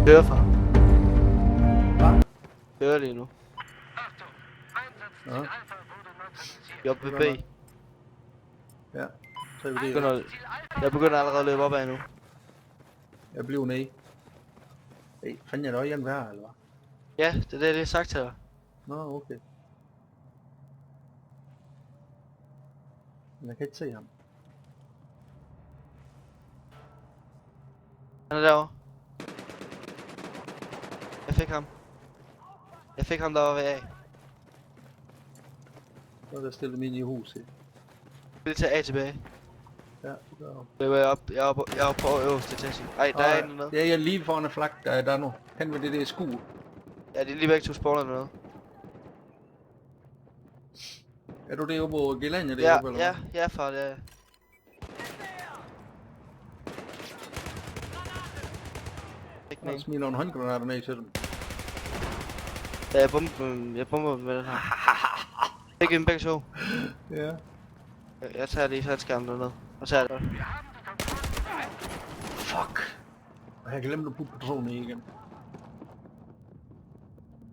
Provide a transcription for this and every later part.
Kører fra. Hvad? Kører lige nu. Ja. Vi er oppe ved B. Ja, så er vi det. Jeg begynder allerede at løbe opad nu. Jeg bliver nede. Hey, fanden jeg da også en værre, eller hvad? Ja, det er det, jeg har sagt til dig. Nå, okay. Men jeg kan ikke se ham. Han er derovre. Jeg fik ham. Jeg fik ham, der var ved A. Så er der stillet min i huset. Vi tager A tilbage. Ja, det gør jeg. Løber jeg op. Jeg er oppe på øverste etage. Ej, der er en dernede. Ja, jeg er lige foran en flak, der er nu. Hen med det der skue. Ja, det er lige begge to spawner dernede. Er du deroppe på gelande Ja, deroppe, eller ja, far, det er jeg. Ikke hvad? Jeg smiler en håndgranater ned til dem. Ja, jeg bomber dem med den her. Ikke en begge to. Ja. Jeg tager lige faldskærmen dernede. Og tager det. Fuck. Og jeg glemte at putte patronen i igen.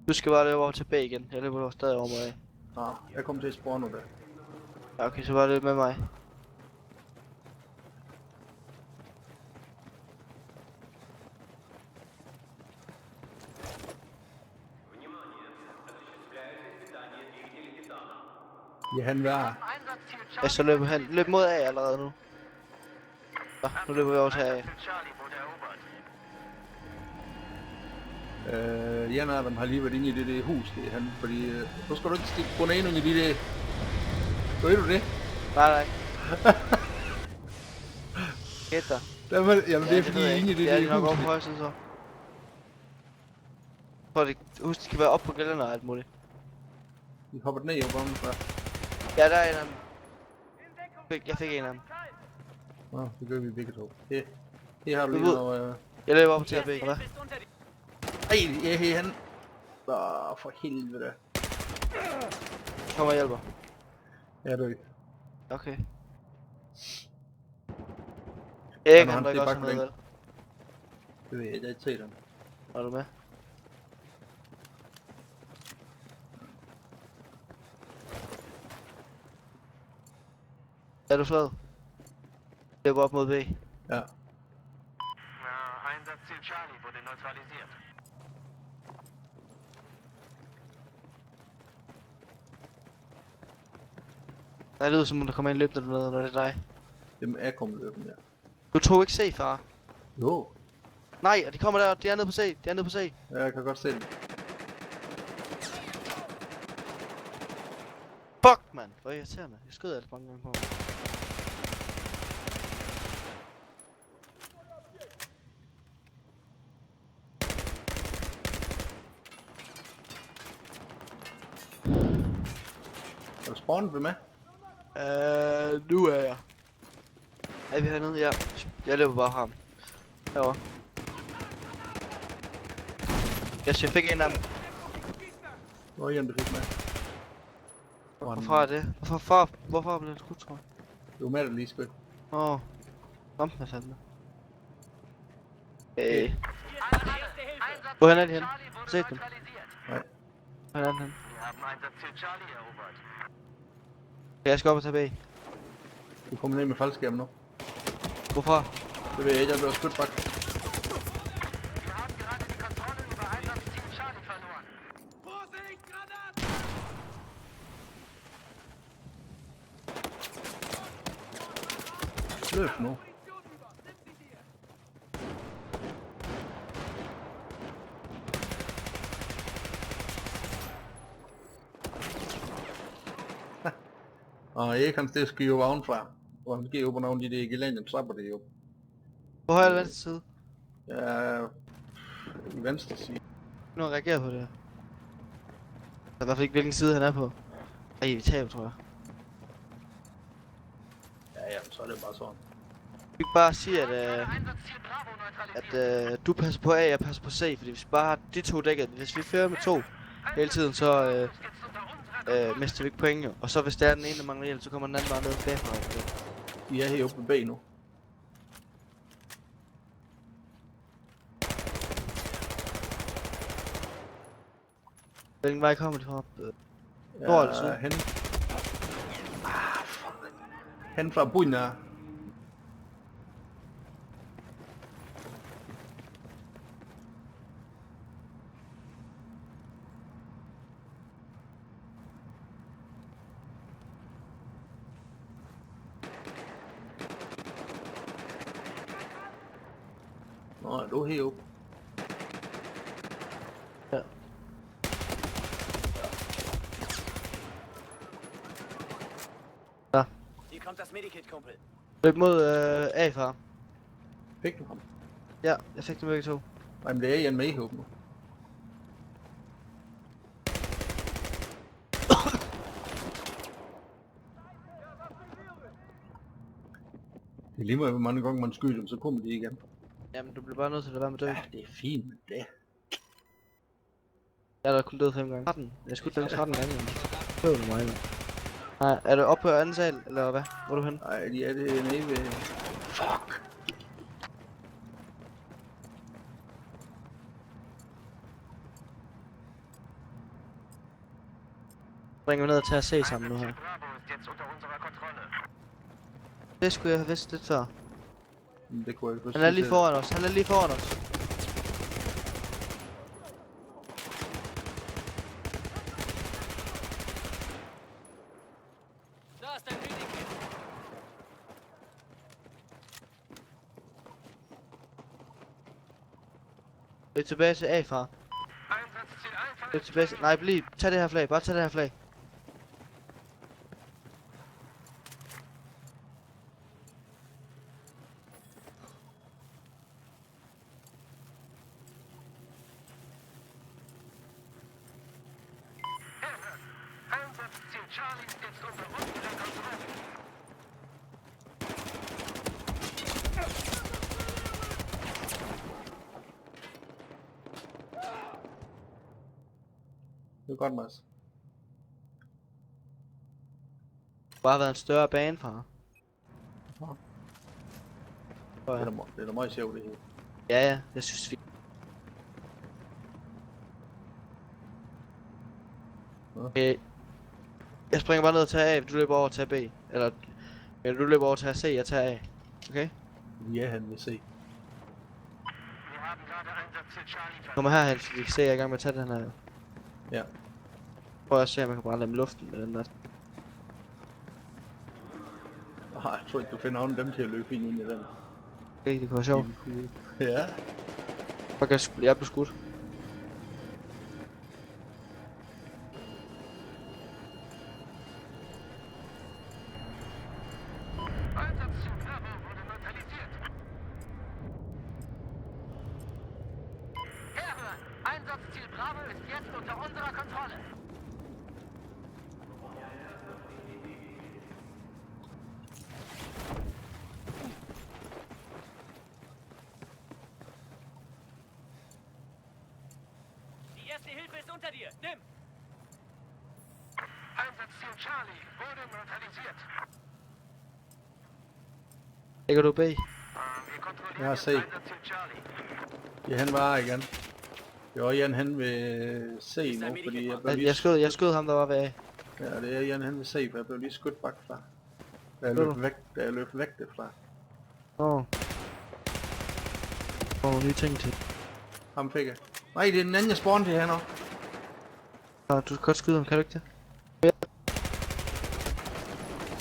Du skal bare løbe over til B igen. Jeg løber stadig over mig. Ja, jeg kommer til at spawne nu der. Ja, okay, så bare løb med mig. Ja, han var. Ja, så løb mod A allerede nu. Så, nu løber vi over til A. En af dem har lige været inde i det der hus, det han, fordi nu skal du ikke stikke gå ind i de der. Ved du det? Nej. Gæt dig. Jamen det er fordi ved jeg inde i ikke. det Ja, der de er nok hus. over på højsiden så. For det, husk, de skal være op på gelænder og alt muligt. De hoppede ned og bomben fra. Ja, der er en af dem. Jeg fik en af dem. Nå, det gør vi begge to. Her har du Du lige ved. noget. Jeg løber op til AB. Hvad? Ej, ja, her han. For helvede. Kom og hjælper. Ja, du ikke. Okay. Erik, Nå, han det drikker er også bare med, vel? Det ved jeg ikke se dem. Er du med? Er du flad? Løber op mod B. Ja. Einsatzziel Charlie wurde neutralisiert. Det lyder som om der kommer en løbende dernede, når det er dig. Dem er kommet løbende, ja. Du tog ikke C, far. Jo. Nej, og de kommer der, de er nede på C, de er nede på C. Ja, jeg kan godt se dem. Fuck, mand. Hvor irriterende. Jeg skød alt mange gange på mig. Er du spawnet ved med? Nu er jeg. Er vi hernede? Ja. Jeg løber bare ham. Herovre. Jeg fik en af dem. Hvor er en, du fik med? Hvorfor er det? Hvorfor blev det skudt, tror jeg? Du er med dig lige sgu. Åh. Kom med fandme. Hey. Hvorhen er de henne? Se dem. Nej. Hvor er den henne? Wir haben Einsatzziel Charlie erobert. Jeg skal op og tage B. Du kommer ned med faldskærmen nu. Hvorfor? Det ved jeg ikke, jeg bliver skudt bak. Wir haben gerade die Kontrolle über Einsatzziel Charlie verloren. Løb nu. Og Erik han skal skyde jo ovenfra. Og han skal jo på nogle af de der gelænde, trapper det jo. Hvor højre eller venstre side? Ja, i venstre side. Nu har jeg reageret på det her. Jeg ved i hvert fald ikke, hvilken side han er på. Ej, vi taber, tror jeg. Ja, så er det bare sådan. Vi kan bare sige, at, Einsatzziel Bravo neutralisiert. at du passer på A, og jeg passer på C, fordi hvis vi bare har de to dækket, hvis vi fører med to hele tiden, så mister vi ikke point jo. Og så hvis der er den ene, der mangler hjælp, så kommer den anden bare ned bagfra. De er heroppe på B nu. Hvilken vej kommer de fra? Nord eller syd? Hen. Fuck. Hen fra Bujna. Nå, du er heroppe. Ja. Hier kommt das Medikit, Kumpel. Løb mod A, far. Fik du ham? Ja, jeg fik dem begge to. Jamen, det er en med heroppe nu. Det er lige meget, hvor mange gange man skyder dem, så kommer de igen. Jamen, du bliver bare nødt til at være med død. Ja, det er fint med det. Jeg er da kun død 5 gange. 13. Jeg skulle da 13 gange. Prøv du mig, mand. Nej, er du oppe på anden sal, eller hvad? Hvor er du hen? Nej, de er det nede ved... Fuck! Springer vi ned og tager C sammen nu her. Bravo ist jetzt unter unserer Kontrolle. Det skulle jeg have vidst lidt før. Men det kunne jeg ikke Han er lige foran os, han er lige foran os. Da ist ein Medikit. Løb tilbage til A, far. Einsatzziel einfallen. Løb tilbage til... Nej, bliv. Tag det her flag. Bare tag det her flag. Einsatzziel Charlie ist jetzt unter unserer Kontrolle. Det er godt, Mads. Bare været en større bane, far. Ja. Ja, Det er da meget sjovt, det her. ja, jeg synes vi... Okay. Jeg springer bare ned og tager A, du løber over og tager B. Eller du løber over og tager C, jeg tager A. Okay? Vi er han, vi se. Wir haben gerade Einsatzziel Charlie Kommer herhen, så vi kan se, at jeg er i gang med at tage den her. Ja. Prøv at se, om jeg kan brænde dem i luften med den der. Nej, jeg tror ikke, du finder nogen af dem til at løbe ind i den. Okay, det kunne være sjovt. Ja. Fuck, jeg blev skudt. Einsatzziel Bravo wurde neutralisiert. Herhören! Einsatzziel Bravo ist jetzt unter unserer Kontrolle. Die erste Hilfe ist unter dir. Nimm. Einsatzziel Charlie wurde neutralisiert. Ligger du B? Wir kontrollieren Ja, jetzt se. Einsatzziel Charlie. Ja, han var igen. Jeg var Jan hen ved C nu, fordi jeg blev lige... Jeg skød ham, der var ved A. Ja, det er Jan hen ved C, for jeg blev lige skudt bagfra. Da jeg Blev løb du? væk, derfra. Nogle nye ting til. Ham fik jeg. Nej, det er den anden, jeg spawnede til her nu. Du kan godt skyde ham, kan du ikke det?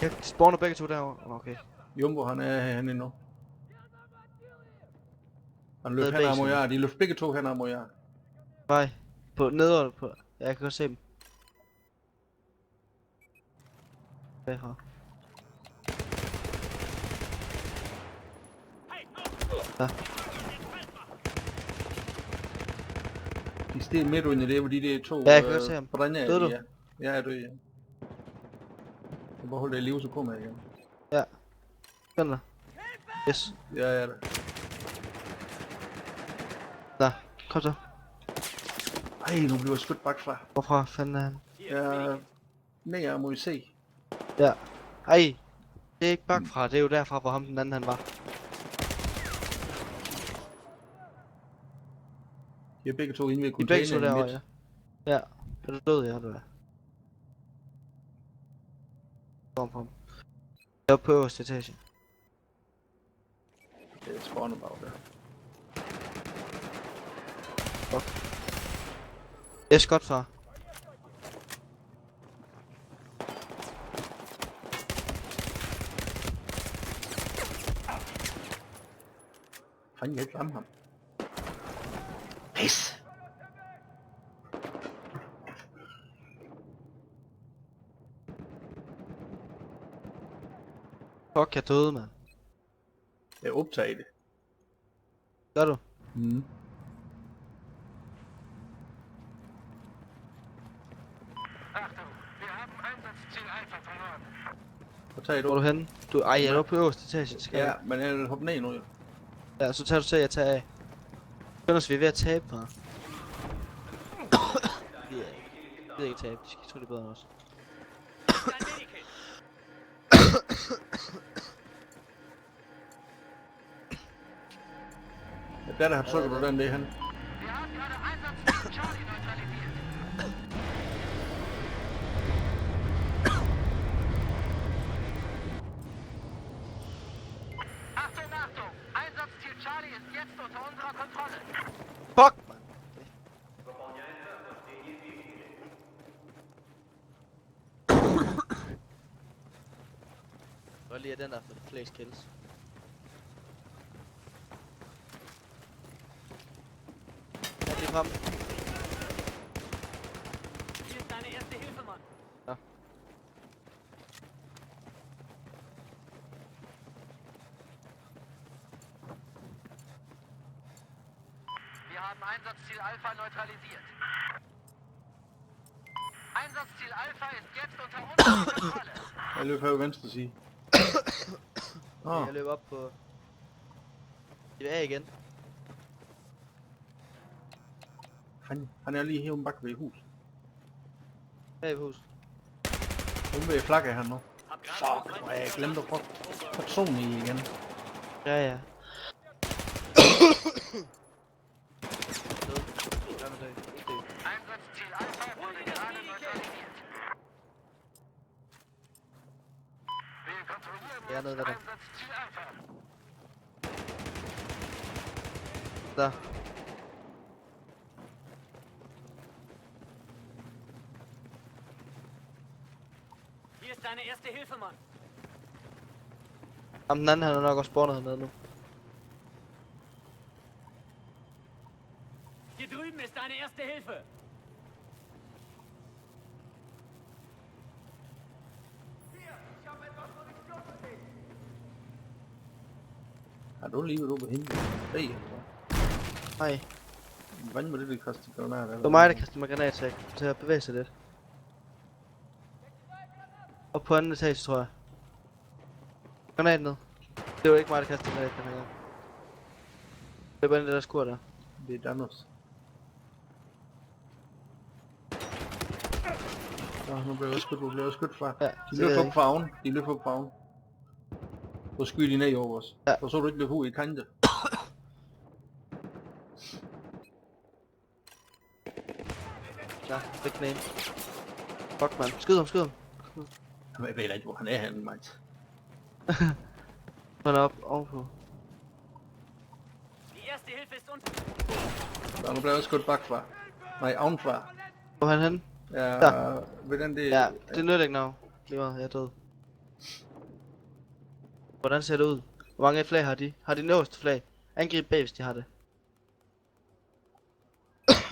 Ja, de spawner begge to derovre. Okay. Jumbo, han er herhenne nu. Han løb Nede hen ad basen. mod jer. De løb begge to hen ad mod jer. Nej. På nederen på... Ja, jeg kan godt se dem. Bagfra. Ja. De steg midt under det, hvor de der to Ja, jeg kan godt se ham. brænder. Døde du? Ja, ja, jeg døde, ja. Jeg bare holde det i live, så kommer jeg igen. Den der. Yes. Ja, ja, da. Der. Kom så. Ej, nu bliver jeg skudt bagfra. Hvorfra fanden er han? Ja, ned mod C. Ja. Ej. Det er ikke bagfra, det er jo derfra, hvor ham den anden han var. De er begge to inde ved De er begge to containeren derovre, midt. ja. Ja. Er du død, ja, du er? Kom på ham. Jeg er på øverste etage. Det er spawner bare der. Jeg er skot fra. Han kan ikke ramme ham. Pis! Fuck, jeg døde, mand. Jeg optager det. Gør du? Mm. Achtung, wir haben Einsatzziel Alpha verloren. Så tager Hvor er du. du henne? Du, ej, jeg er oppe på øverste etage. Skal Ja, jeg? men jeg vil hoppe ned nu jo. Ja, så tager du til, at jeg tager af. Skønner, vi er ved at tabe, her. Vi ved ikke tabe, de skal tro det er bedre end os. Ein Medikit. Ja, der har trykket på den der hen. Wir haben gerade Einsatzziel Charlie neutralisiert. Achtung, Achtung! Einsatzziel Charlie ist jetzt unter unserer Kontrolle. Fuck, man. Hvor lige er den der for flest kills? Jeg er lige frem. Hier ist deine erste Hilfe, Mann. Wir haben Einsatzziel Alpha neutralisiert. Einsatzziel Alpha ist jetzt unter unserer Kontrolle. Jeg løber her venstre side. Jeg løber op på... Vi er igen. Han er lige hævet bak ved hus. Bag ved huset. Nu vil jeg flakke han nu. Hab gerade Fuck, hvor jeg glemte at få person i igen. Ja, ja. Hvad med det? Einsatzziel Alpha wurde gerade neutralisiert. Wir kontrollieren Ja, nede ved dig. Einsatzziel Alpha. Der. Hier ist deine erste Hilfe, Mann. Jamen, den anden han er nok også spawnet hernede nu. Hier drüben ist deine erste Hilfe. Har du lige været ude på hende? Det er Nej, Hvad med det, der kaster granater? det var mig, der kastede mig granatsæk til at bevæge sig lidt. Og på anden etage, tror jeg. Granat ned. Det var ikke mig, der kastede granat den her gang. Det var den der skur der. Det er Danos. Nu bliver jeg skudt fra. Ja, De det ved løber jeg op farven. De løber op farven. Så skyder de ned over os. Ja. Og så er du ikke løbet ud i kante. Ja, fik den ene. Fuck, man. Skyd ham, skyd ham. Jamen, jeg ved ikke, hvor han er henne, mate. Han er op ovenpå. Die erste Hilfe ist unter... Så nu bliver jeg skudt bakfra. Nej, ovenfra. Hvor er han henne? Ja, ved den der... Ja, det nytter ikke noget. Lige meget, jeg er død. Hvordan ser det ud? Hvor mange flag har de? Har de den øverste flag? Angrib bag, hvis de har det.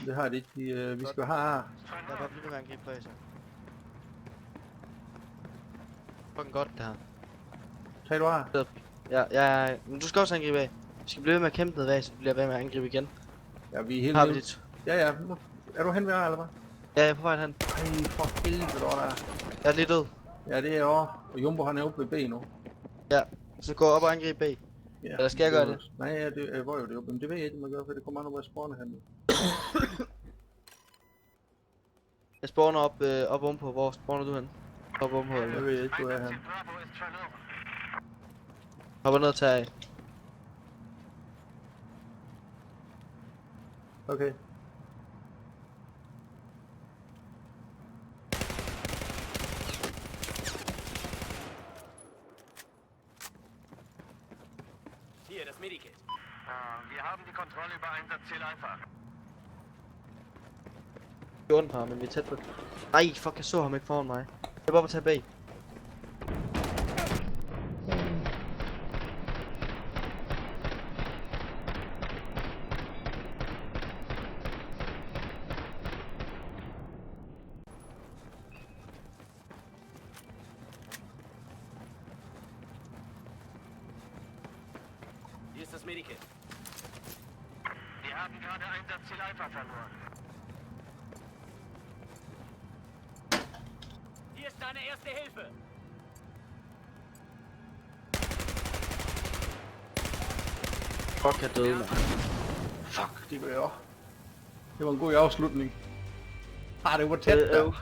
Det har de ikke. Vi skal have her. Jeg er bare blive ved med at angribe bag, så. Fucking godt, det her. Tag du her. Ja, men du skal også angribe af. Vi skal blive ved med at kæmpe ned bag, så vi bliver ved med at angribe igen. Ja, vi er helt Har vi nede. dit? Ja, nu... Er du hen ved her, eller hvad? Ja, jeg er på vej hen. Ej, for helvede, hvor der er. Jeg er lige død. Ja, det er jeg også. Og Jumbo, han er oppe ved B nu. Ja, så gå op og angribe bag. Ja, Eller skal jeg gøre det? Nej, ja, det var jo det oppe. Men det ved jeg ikke, om jeg gør, for det kommer an på, hvad spawner han nu. Jeg spawner op ovenpå. Hvor spawner du hen? Op ovenpå, Jeg eller? ved ikke, hvor er han. Einsatzziel Bravo ist verloren. Hopper ned og tager af. Okay. haben die Kontrolle über Einsatzziel Alpha. 14 par, men vi er tæt på. Nej, fuck, jeg så ham ikke foran mig. Jeg var bare tage bag. Hier ist das Medikit. Wir haben gerade Einsatzziel Alpha verloren. Hier ist deine erste Hilfe. Fuck, jeg døde, mand. Fuck, det gør jeg også. Det var en god afslutning. Ah, det var tæt der.